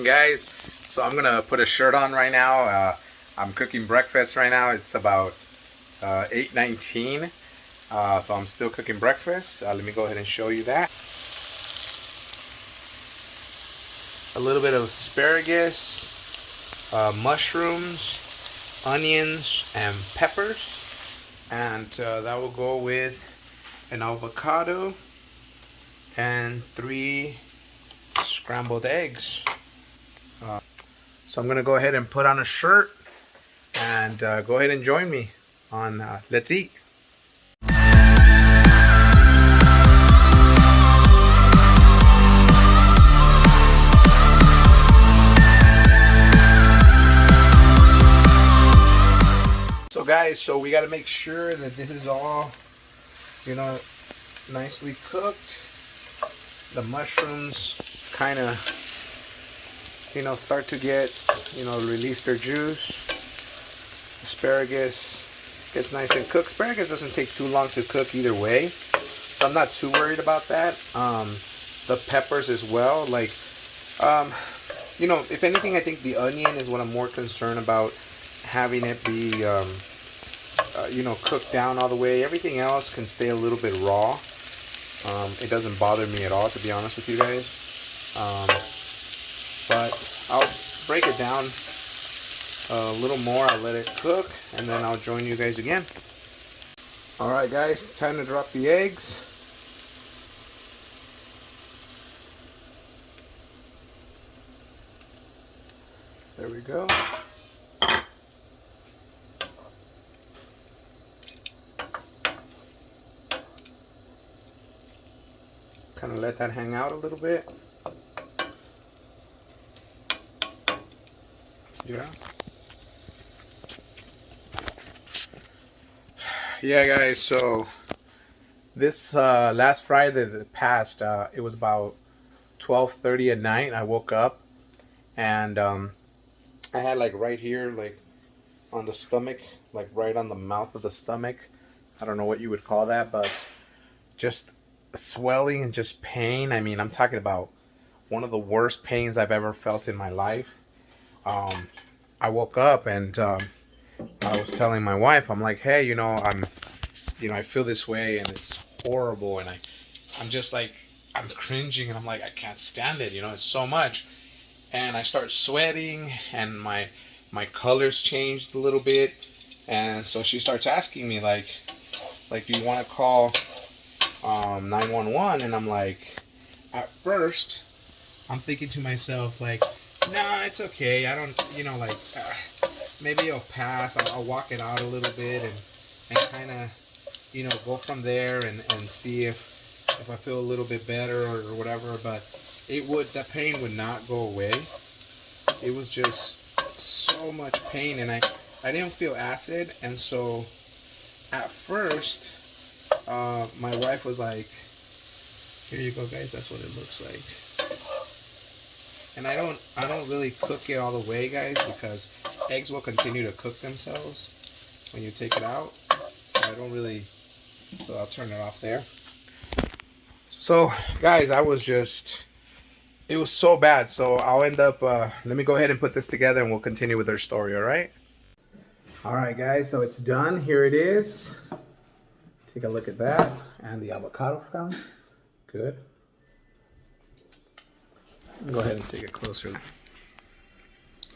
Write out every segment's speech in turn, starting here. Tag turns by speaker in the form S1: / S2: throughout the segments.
S1: Guys, so I'm gonna put a shirt on right now. I'm cooking breakfast right now. It's about 8:19, so I'm still cooking breakfast. Let me go ahead and show you that. A little bit of asparagus, mushrooms, onions, and peppers, and that will go with an avocado and 3 scrambled eggs. So I'm gonna go ahead and put on a shirt and go ahead and join me on Let's Eat. So guys, so we gotta make sure that this is all, nicely cooked. The mushrooms kind of, start to get, release their juice. Asparagus gets nice and cooked. Asparagus doesn't take too long to cook either way, so I'm not too worried about that. The peppers as well, if anything, I think the onion is what I'm more concerned about, having it be, cooked down all the way. Everything else can stay a little bit raw. It doesn't bother me at all, to be honest with you guys. But I'll break it down a little more. I'll let it cook, and then I'll join you guys again. Alright guys, time to drop the eggs. There we go. Kind of let that hang out a little bit. Yeah guys, so this last Friday that passed, it was about 12:30 at night. I woke up and I had right here, on the stomach, right on the mouth of the stomach, I don't know what you would call that, but just swelling and just pain. I mean, I'm talking about one of the worst pains I've ever felt in my life. I woke up and I was telling my wife, I'm like, hey, I feel this way and it's horrible, and I'm just I'm cringing, and I'm like, I can't stand it, it's so much. And I start sweating, and my colors changed a little bit, and so she starts asking me do you want to call 911? And I'm like, at first I'm thinking to myself nah, it's okay. I don't, maybe I'll pass. I'll walk it out a little bit and kind of, go from there and see if I feel a little bit better or whatever. But that pain would not go away. It was just so much pain, and I didn't feel acid. And so at first, my wife was like, here you go guys, that's what it looks like. And I don't really cook it all the way, guys, because eggs will continue to cook themselves when you take it out. So so I'll turn it off there. So guys, it was so bad. So I'll end up, let me go ahead and put this together and we'll continue with our story, all right? All right guys, so it's done. Here it is. Take a look at that. And the avocado found. Good. Go ahead and take a closer look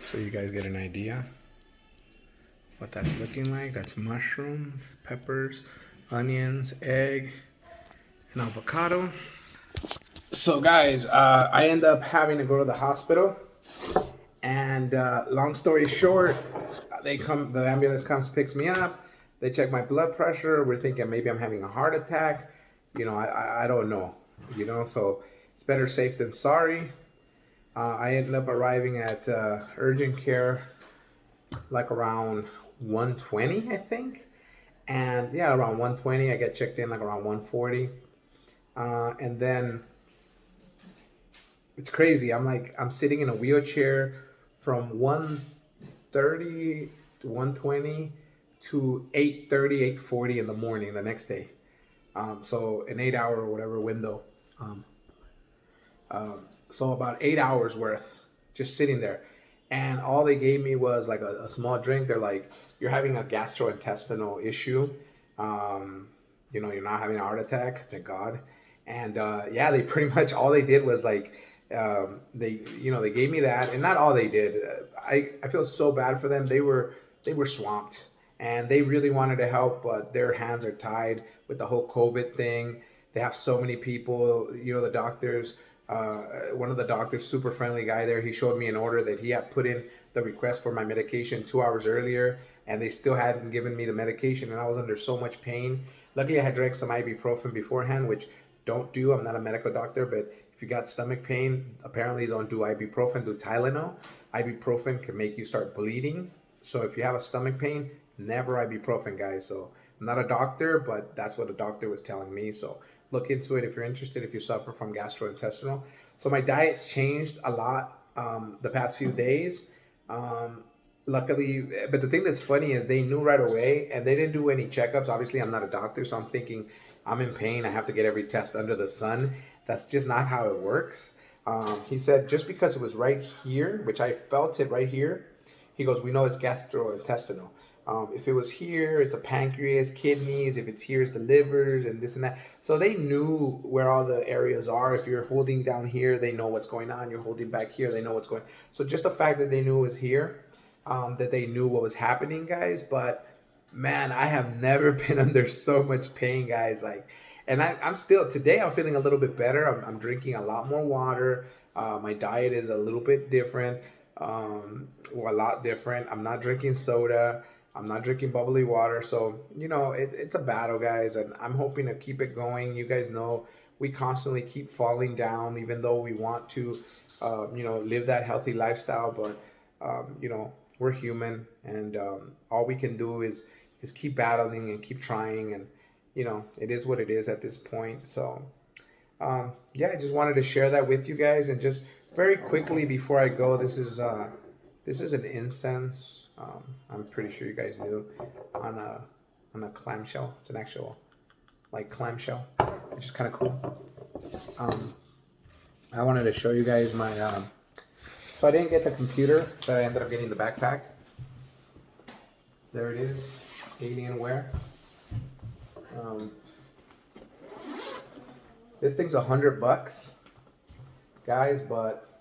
S1: so you guys get an idea what that's looking like. That's mushrooms, peppers, onions, egg, and avocado. So guys, I end up having to go to the hospital, and long story short, the ambulance comes, picks me up, they check my blood pressure. We're thinking maybe I'm having a heart attack. I don't know, so it's better safe than sorry. I ended up arriving at urgent care around 1:20, I think. And yeah, around 1:20, I get checked in around 1:40. And then it's crazy. I'm sitting in a wheelchair from 1:30 to 1:20 to 8:30, 8:40 in the morning the next day. So an 8 hour or whatever window. So about 8 hours worth just sitting there. And all they gave me was like a small drink. They're like, you're having a gastrointestinal issue. Um, you're not having a heart attack, thank God. And yeah, they pretty much all they did was like, they gave me that, and not all they did. I feel so bad for them. They were swamped, and they really wanted to help, but their hands are tied with the whole COVID thing. They have so many people. The doctors. One of the doctors, super friendly guy there, he showed me an order that he had put in the request for my medication 2 hours earlier, and they still hadn't given me the medication, and I was under so much pain. Luckily, I had drank some ibuprofen beforehand, which don't do. I'm not a medical doctor, but if you got stomach pain, apparently don't do ibuprofen, do Tylenol. Ibuprofen can make you start bleeding. So if you have a stomach pain, never ibuprofen, guys. So I'm not a doctor, but that's what the doctor was telling me. So look into it if you're interested, if you suffer from gastrointestinal. So my diet's changed a lot the past few days. Um, Luckily, but the thing that's funny is they knew right away, and they didn't do any checkups. Obviously, I'm not a doctor, so I'm thinking I'm in pain. I have to get every test under the sun. That's just not how it works. He said just because it was right here, which I felt it right here, he goes, we know it's gastrointestinal. If it was here, it's a pancreas, kidneys. If it's here, it's the livers and this and that. So they knew where all the areas are. If you're holding down here, they know what's going on. You're holding back here, they know what's going on. So just the fact that they knew it was here, that they knew what was happening, guys. But man, I have never been under so much pain, guys. Like, and I'm still today. I'm feeling a little bit better. I'm drinking a lot more water. My diet is a little bit different, a lot different. I'm not drinking soda. I'm not drinking bubbly water. So it's a battle, guys, and I'm hoping to keep it going. You guys know we constantly keep falling down, even though we want to, live that healthy lifestyle. But we're human, and all we can do is keep battling and keep trying, and it is what it is at this point. So yeah, I just wanted to share that with you guys. And just very quickly before I go, this is an incense. I'm pretty sure you guys knew, on a clamshell. It's an actual like clamshell, which is kind of cool. I wanted to show you guys my so I didn't get the computer, but I ended up getting the backpack. There it is, Alienware. This thing's $100, guys, but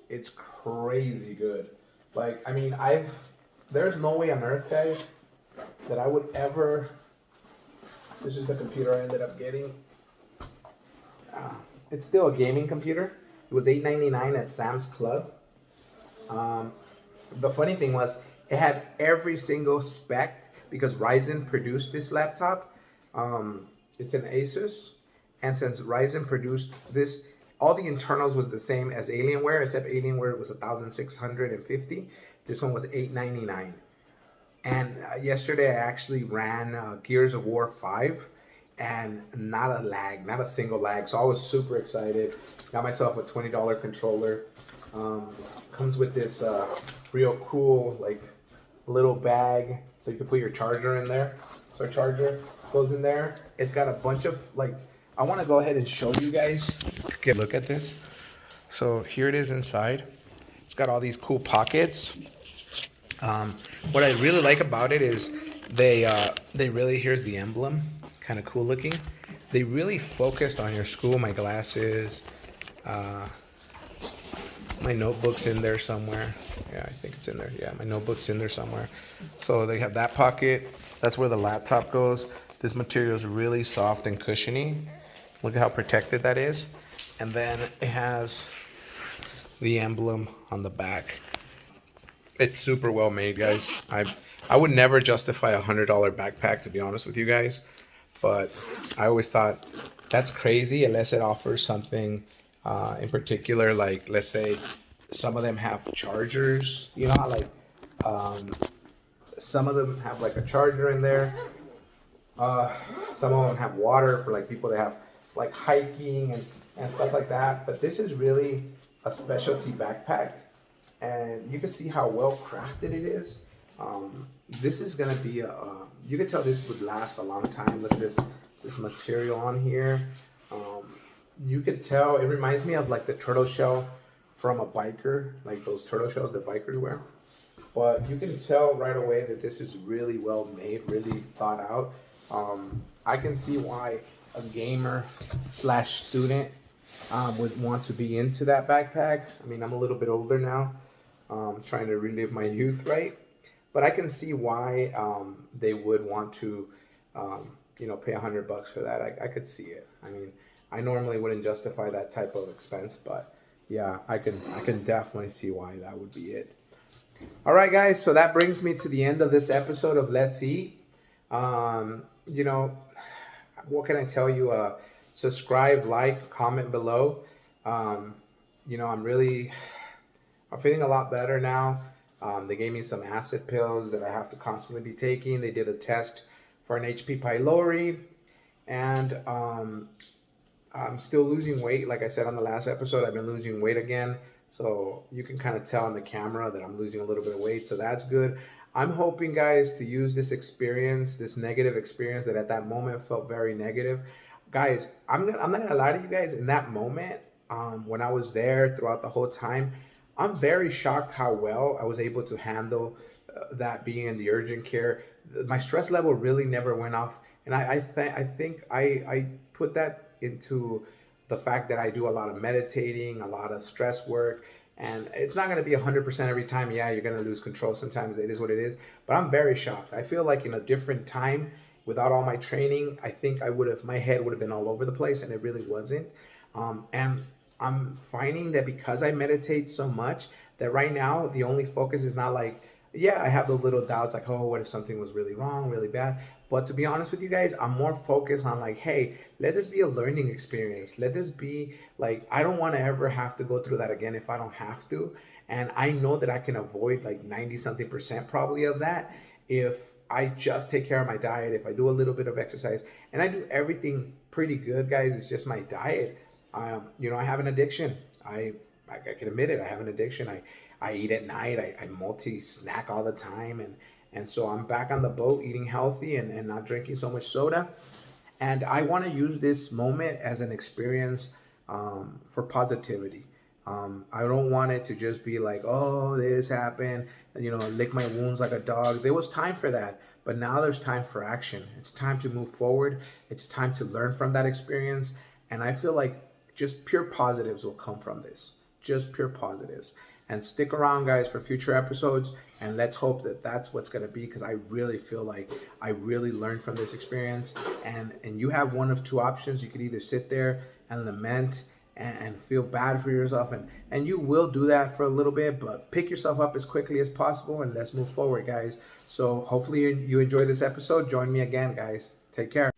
S1: it's crazy good. Like, I mean, there's no way on earth, guys, that I would ever. This is the computer I ended up getting. It's still a gaming computer. It was $8.99 at Sam's Club. The funny thing was, it had every single spec because Ryzen produced this laptop. It's an Asus, and since Ryzen produced this, all the internals was the same as Alienware, except Alienware was 1,650. This one was $8.99. And yesterday I actually ran Gears of War 5, and not a lag, not a single lag. So I was super excited. Got myself a $20 controller. Comes with this real cool like little bag, so you can put your charger in there. So our charger goes in there. It's got a bunch of like. I want to go ahead and show you guys. Get a look at this. So here it is inside. It's got all these cool pockets. What I really like about it is they really, here's the emblem, kind of cool looking. They really focused on your school. My glasses, my notebook's in there somewhere. Yeah, I think it's in there. Yeah, my notebook's in there somewhere. So they have that pocket. That's where the laptop goes. This material is really soft and cushiony. Look at how protected that is. And then it has the emblem on the back. It's super well made, guys. I would never justify $100 backpack, to be honest with you guys. But I always thought that's crazy unless it offers something in particular. Like, let's say some of them have chargers. You know how like some of them have like a charger in there. Some of them have water for like people that have like hiking and stuff like that. But this is really a specialty backpack, and you can see how well crafted it is. This is gonna be you can tell this would last a long time. Look at this material on here. You could tell it reminds me of like the turtle shell from a biker, like those turtle shells that bikers wear. But you can tell right away that this is really well made, really thought out. I can see why a gamer slash student would want to be into that backpack. I mean, I'm a little bit older now, trying to relive my youth, right? But I can see why they would want to, pay $100 for that. I could see it. I mean, I normally wouldn't justify that type of expense, but yeah, I can definitely see why that would be it. All right, guys. So that brings me to the end of this episode of Let's Eat. What can I tell you? Subscribe, like, comment below. I'm feeling a lot better now. They gave me some acid pills that I have to constantly be taking. They did a test for an HP pylori, and I'm still losing weight. Like I said on the last episode, I've been losing weight again. So you can kind of tell on the camera that I'm losing a little bit of weight. So that's good. I'm hoping, guys, to use this experience, this negative experience that at that moment felt very negative. Guys, I'm not gonna lie to you guys. In that moment, when I was there throughout the whole time, I'm very shocked how well I was able to handle that being in the urgent care. My stress level really never went off, and I think I put that into the fact that I do a lot of meditating, a lot of stress work, and it's not going to be 100% every time. Yeah, you're going to lose control sometimes. It is what it is. But I'm very shocked. I feel like in a different time, without all my training, I think my head would have been all over the place, and it really wasn't. And I'm finding that because I meditate so much, that right now the only focus is not like, yeah, I have those little doubts like, oh, what if something was really wrong, really bad? But to be honest with you guys, I'm more focused on like, hey, let this be a learning experience. Let this be like, I don't want to ever have to go through that again if I don't have to. And I know that I can avoid like 90-something% probably of that if I just take care of my diet, if I do a little bit of exercise, and I do everything pretty good, guys. It's just my diet. I have an addiction. I can admit it. I have an addiction. I eat at night. I multi-snack all the time. And so I'm back on the boat eating healthy and not drinking so much soda. And I want to use this moment as an experience for positivity. I don't want it to just be like, oh, this happened, lick my wounds like a dog. There was time for that. But now there's time for action. It's time to move forward. It's time to learn from that experience. And I feel like just pure positives will come from this. Just pure positives. And stick around, guys, for future episodes. And let's hope that that's what's going to be, because I really feel like I really learned from this experience. And you have one of two options. You could either sit there and lament and feel bad for yourself. And you will do that for a little bit, but pick yourself up as quickly as possible and let's move forward, guys. So hopefully you enjoyed this episode. Join me again, guys. Take care.